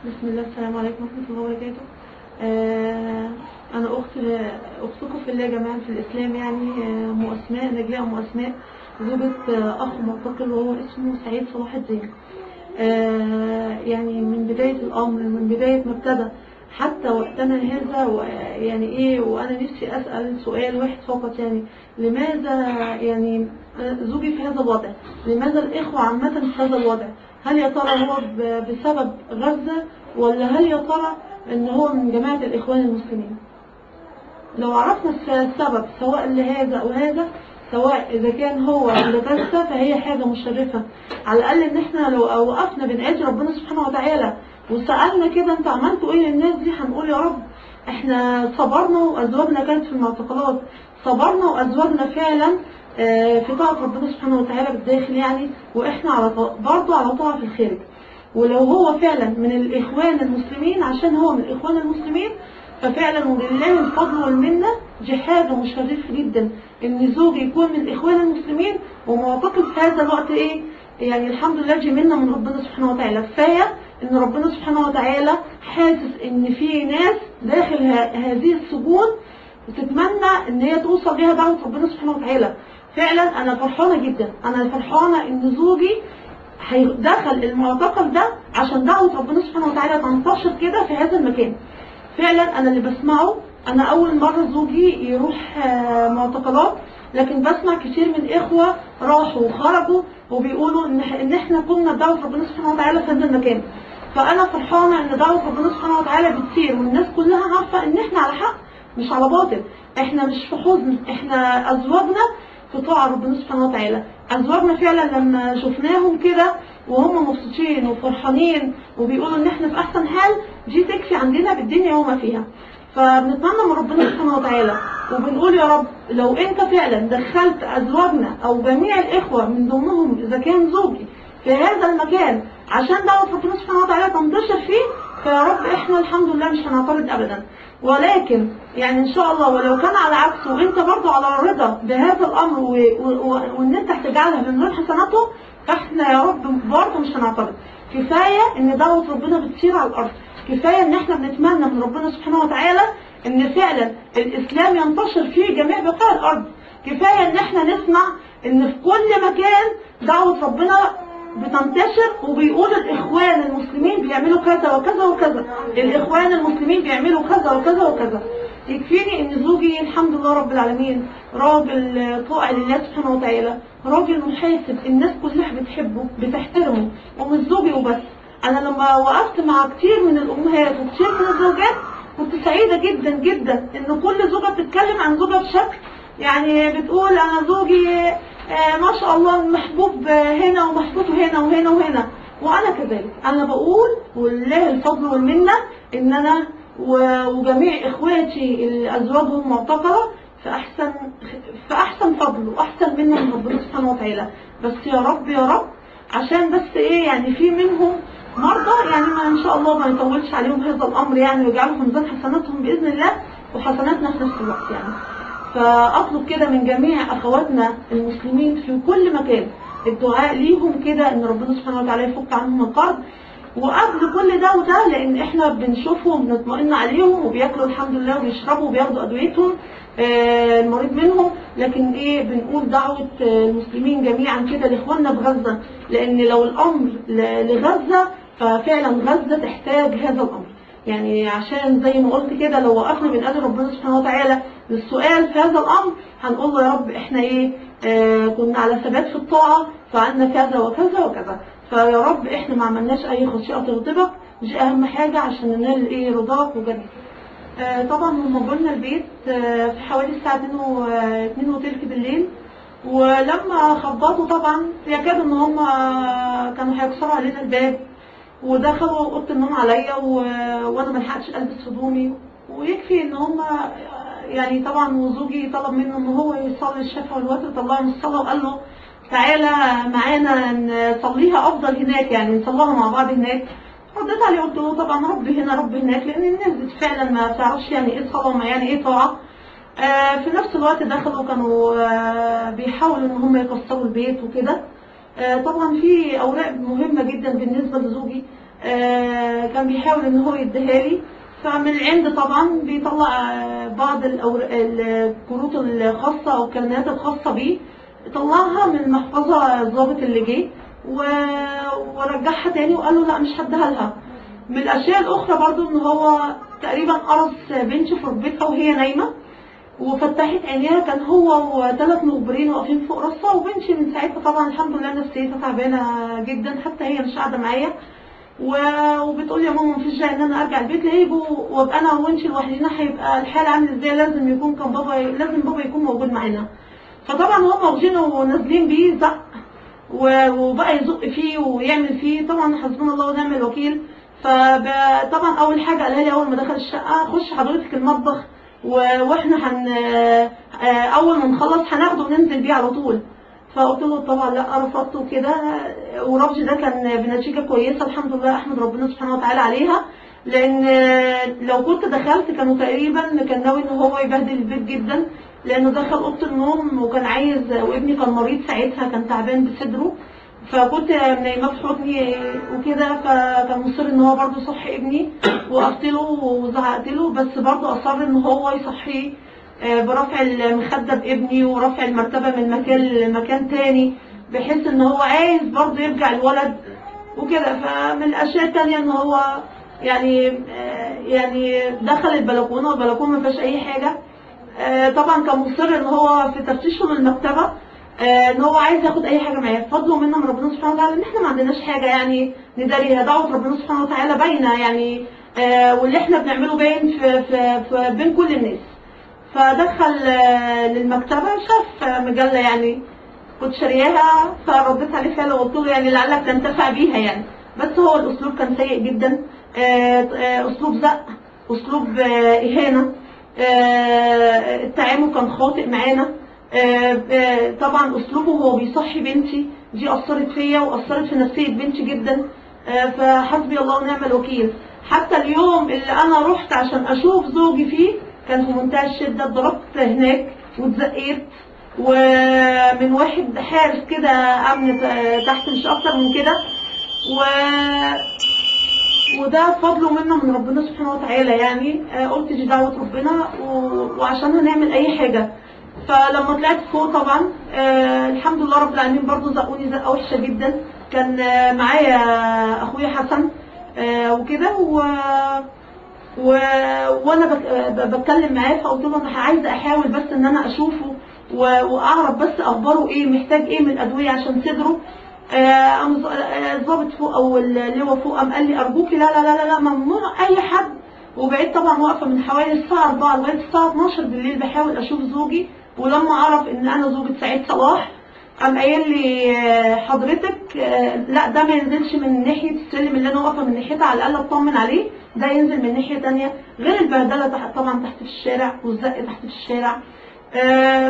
بسم الله، السلام عليكم ورحمة الله وبركاته. أنا أختكم في الله جميعا في الإسلام، يعني أم أسماء، نجلاء أم أسماء، زوجة أخ معتقل وهو اسمه سعيد صلاح الدين. يعني من بداية الأمر، من بداية ما ابتدى حتى وقتنا هذا، يعني إيه، وأنا نفسي أسأل سؤال واحد فقط، يعني لماذا يعني زوجي في هذا الوضع؟ لماذا الإخوة عامة في هذا الوضع؟ هل يا ترى هو بسبب غزة، ولا هل يا ترى ان هو من جماعة الاخوان المسلمين؟ لو عرفنا السبب سواء لهذا او هذا، سواء اذا كان هو لغزة فهي حاجة مشرفة. على الاقل ان احنا لو وقفنا بنعيش ربنا سبحانه وتعالى وسألنا كده انت عملتوا ايه للناس دي، هنقول يا رب احنا صبرنا وازواجنا كانت في المعتقلات، صبرنا وازواجنا فعلا في طاعة ربنا سبحانه وتعالى بالداخل يعني، واحنا على برضه على طاعة في الخارج. ولو هو فعلا من الاخوان المسلمين، عشان هو من الاخوان المسلمين، ففعلا ولله الفضل والمنه، دي حاجه مشرفه جدا ان زوجي يكون من الاخوان المسلمين ومعتقد في هذا الوقت. ايه يعني، الحمد لله، دي منه من ربنا سبحانه وتعالى. كفايه ان ربنا سبحانه وتعالى حاسس ان في ناس داخل هذه السجون وتتمنى ان هي توصل ليها دعوه ربنا سبحانه وتعالى. فعلا انا فرحانه جدا، انا فرحانه ان زوجي هيدخل المعتقل ده عشان دعوه ربنا سبحانه وتعالى تنتشر كده في هذا المكان. فعلا انا اللي بسمعه، انا اول مره زوجي يروح معتقلات، لكن بسمع كتير من اخوه راحوا وخرجوا وبيقولوا ان احنا كنا بدعوه ربنا سبحانه وتعالى في هذا المكان. فانا فرحانه ان دعوه ربنا سبحانه وتعالى بتسير، والناس كلها عارفه ان احنا على حق مش على باطل، احنا مش في حزن، احنا ازواجنا في طاعه ربنا سبحانه وتعالى. ازواجنا فعلا لما شفناهم كده وهم مبسوطين وفرحانين وبيقولوا ان احنا في احسن حال، دي تكفي عندنا بالدنيا وما فيها. فبنتمنى من ربنا سبحانه وتعالى وبنقول يا رب لو انت فعلا دخلت ازواجنا او جميع الاخوه من ضمنهم اذا كان زوجي في هذا المكان عشان دعوه ربنا سبحانه وتعالى تنتشر فيه، فيا رب احنا الحمد لله مش هنعترض ابدا. ولكن يعني ان شاء الله ولو كان على عكسه وانت برضو على رضا بهذا الامر وان انت هتجعلها من نور حسناته، فاحنا يا رب برضو مش هنعترض. كفايه ان دعوه ربنا بتسير على الارض، كفايه ان احنا بنتمنى من ربنا سبحانه وتعالى ان فعلا الاسلام ينتشر في جميع بقاع الارض. كفايه ان احنا نسمع ان في كل مكان دعوه ربنا بتنتشر وبيقول الاخوان المسلمين بيعملوا كذا وكذا وكذا، الاخوان المسلمين بيعملوا كذا وكذا وكذا. يكفيني ان زوجي الحمد لله رب العالمين راجل طائع لله سبحانه وتعالى، راجل محاسب، الناس كلها بتحبه بتحترمه، ومش زوجي وبس. انا لما وقفت مع كتير من الامهات وكتير من الزوجات كنت سعيده جدا جدا ان كل زوجه بتتكلم عن زوجها بشكل، يعني بتقول انا زوجي ما شاء الله محبوب هنا ومحبوب هنا وهنا وهنا، وانا كذلك. انا بقول ولله الفضل والمنه ان انا وجميع اخواتي اللي ازواجهم معتقله في احسن فضل واحسن منه من ربنا سبحانه وتعالى. بس يا رب يا رب، عشان بس ايه، يعني في منهم مرضى، يعني ما ان شاء الله ما يطولش عليهم هذا الامر يعني، ويجعلوا في ميزان حسناتهم باذن الله وحسناتنا في نفس الوقت يعني. فاطلب كده من جميع اخواتنا المسلمين في كل مكان الدعاء ليهم كده ان ربنا سبحانه وتعالى يفك عنهم القرب. وقبل كل ده وده، لان احنا بنشوفهم بنطمئن عليهم وبياكلوا الحمد لله وبيشربوا وبياخدوا ادويتهم المريض منهم، لكن ايه، بنقول دعوه المسلمين جميعا كده لاخواننا بغزه، لان لو الامر لغزه ففعلا غزه تحتاج هذا الامر. يعني عشان زي ما قلت كده، لو وقفنا بنقابل ربنا سبحانه وتعالى للسؤال في هذا الامر هنقول له يا رب احنا ايه، كنا على ثبات في الطاعه فعلنا كذا وكذا وكذا، فيا رب احنا ما عملناش اي خطيئه تغضبك، دي اهم حاجه عشان ننال ايه رضاك وجنتك. طبعا هم جولنا البيت في حوالي الساعه 2 وتلت بالليل، ولما خبطوا طبعا يكاد ان هم كانوا هيكسروا علينا الباب، ودخلوا اوضه النوم عليا وانا ما لحقتش البس هدومي. ويكفي ان هم يعني طبعا وزوجي طلب منه ان هو يصلي الشفع والوتر، طلعه من الصلاه وقال له تعالى معانا نصليها افضل هناك، يعني نصليها مع بعض هناك. رديت عليه قلت له طبعا ربي هنا ربي هناك، لان الناس دي فعلا ما بتعرفش يعني ايه صلاه، يعني ايه طاعه. في نفس الوقت دخلوا كانوا بيحاولوا ان هم يكسروا البيت وكده. طبعا في اوراق مهمه جدا بالنسبه لزوجي، كان بيحاول ان هو يديها لي. فمن العند طبعا بيطلع بعض الكروت الخاصه او الكلمات الخاصه بيه، طلعها من المحفظه الضابط اللي جه ورجعها تاني وقال له لا مش هديها لها. من الاشياء الاخرى برضو ان هو تقريبا قرص بنتي في ركبتها وهي نايمه وفتحت عينيها، كان هو وثلاث مخبرين واقفين فوق راسها، وبنتي من ساعتها طبعا الحمد لله نفسيتها تعبانه جدا، حتى هي مش قاعده معايا وبتقول لي يا ماما مفيش داعي ان انا ارجع البيت لا يجوا وابقى انا وانتي لوحدينا، هيبقى الحال عامل ازاي، لازم بابا يكون موجود معانا. فطبعا هم واخدينه ونازلين بيه زق وبقى يزق فيه ويعمل فيه، طبعا حسبنا الله ونعم الوكيل. فطبعا اول حاجه قالها لي اول ما دخل الشقه خش حضرتك المطبخ واحنا اول ما نخلص هناخده وننزل بيه على طول. فقلت له طبعا لا، رفضت وكده، ورفضي ده كان بنتيجه كويسه الحمد لله، احمد ربنا سبحانه وتعالى عليها، لان لو كنت دخلت كانوا تقريبا كان ناوي ان هو يبهدل البيت جدا، لانه دخل اوضه النوم وكان عايز، وابني كان مريض ساعتها كان تعبان بصدره، فكنت نايمه في حضني وكده، فكان مصر ان هو برضه يصحي ابني، وقفت له وزعقت له، بس برضه اصر ان هو يصحيه برفع المخده بابني ورفع المرتبه من مكان لمكان تاني، بحيث ان هو عايز برضه يرجع الولد وكده. فمن الاشياء التانيه ان هو يعني دخل البلكونه، والبلكونه ما فيهاش اي حاجه. طبعا كان مصر ان هو في تفتيشه للمكتبه ان هو عايز ياخد اي حاجه معاه، فضله منا من ربنا سبحانه وتعالى ان احنا ما عندناش حاجه يعني نداريها، دعوه ربنا سبحانه وتعالى باينه يعني، واللي احنا بنعمله باين في بين كل الناس. فدخل للمكتبه شاف مجله يعني كنت شارياها، فرديت عليه فعلا وقلت له يعني لعلك تنتفع بيها يعني، بس هو الاسلوب كان سيء جدا، اسلوب زق، اسلوب اهانه، التعامل كان خاطئ معانا، طبعا اسلوبه وهو بيصحي بنتي دي اثرت فيا واثرت في نفسيه بنتي جدا، فحسبي الله ونعم الوكيل. حتى اليوم اللي انا رحت عشان اشوف زوجي فيه كان في منتهى الشده، اتضربت هناك واتزقيت، ومن واحد حارس كده امن تحت مش اكتر من كده، وده فضله منا من ربنا سبحانه وتعالى يعني. قلت دي دعوه ربنا وعشان هنعمل اي حاجه. فلما طلعت فوق طبعا الحمد لله رب العالمين برضو زقوني زقه وحشه جدا، كان معايا اخويا حسن وكده وانا بتكلم معاه، فقلت له انا عايزه احاول بس ان انا اشوفه واعرف بس اخباره ايه، محتاج ايه من ادويه عشان صدره. الضابط فوق او اللواء فوق قام قال لي ارجوكي لا لا لا لا ممنوع اي حد، وبقيت طبعا واقفه من حوالي الساعه 4 لغايه الساعه 12 بالليل بحاول اشوف زوجي. ولما اعرف ان انا زوجة سعيد صلاح قام قايل لي حضرتك لا ده ما ينزلش من ناحيه السلم اللي انا واقفه من ناحيتها، على الاقل اطمن عليه، ده ينزل من ناحيه ثانيه، غير البهدله طبعا تحت في الشارع والزق تحت في الشارع.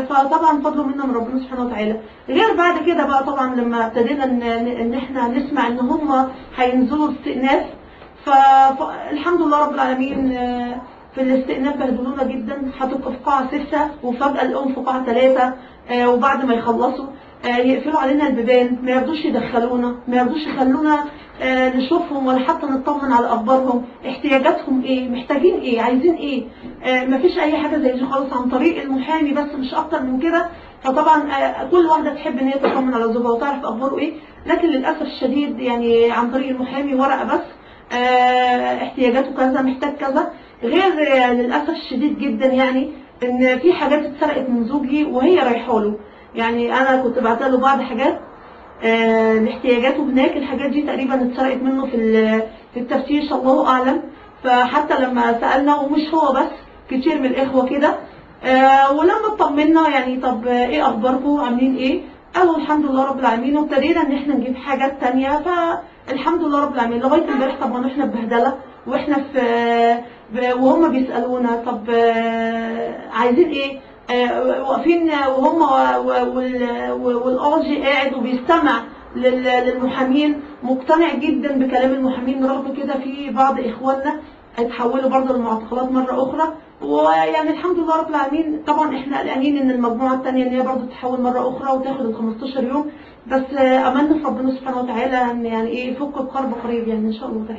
فطبعا فضله منا من ربنا سبحانه وتعالى. غير بعد كده بقى طبعا لما ابتدينا ان احنا نسمع ان هم هينزلوا استئناف، فالحمد لله رب العالمين في الاستئناف بهدلونا جدا، هتبقى في قاعه 6 وفجاه نلاقيهم في قاعه 3، وبعد ما يخلصوا يقفلوا علينا البيبان، ما يرضوش يدخلونا، ما يرضوش يخلونا نشوفهم ولا حتى نطمن على اخبارهم، احتياجاتهم ايه، محتاجين ايه، عايزين ايه، مفيش اي حاجه زي دي خالص، عن طريق المحامي بس مش اكتر من كده. فطبعا كل واحده تحب ان هي تطمن على زوجها وتعرف اخباره ايه، لكن للاسف الشديد يعني عن طريق المحامي ورقه بس، احتياجاته كذا، محتاج كذا. غير للاسف الشديد جدا يعني ان في حاجات اتسرقت من زوجي وهي رايحه له، يعني انا كنت بعت له بعض حاجات لاحتياجاته هناك، الحاجات دي تقريبا اتسرقت منه في التفتيش الله اعلم. فحتى لما سالنا ومش هو بس، كتير من الاخوه كده، ولما اطمنا يعني طب ايه اخباركم عاملين ايه، قالوا الحمد لله رب العالمين، وابتدينا ان احنا نجيب حاجات تانية، فالحمد لله رب العالمين لغايه امبارح طبعا احنا ببهدله، واحنا وهم بيسالونا طب عايزين ايه، واقفين وهم والقاضي قاعد وبيستمع للمحامين، مقتنع جدا بكلام المحامين، رغم كده في بعض اخواننا اتحولوا برضه للمعتقلات مره اخرى. ويعني الحمد لله رب العالمين طبعا احنا قلقانين ان المجموعه الثانيه ان هي برضه تتحول مره اخرى وتاخد ال 15 يوم، بس املنا في ربنا سبحانه وتعالى ان يعني ايه يفك الكرب قريب يعني ان شاء الله تعالى.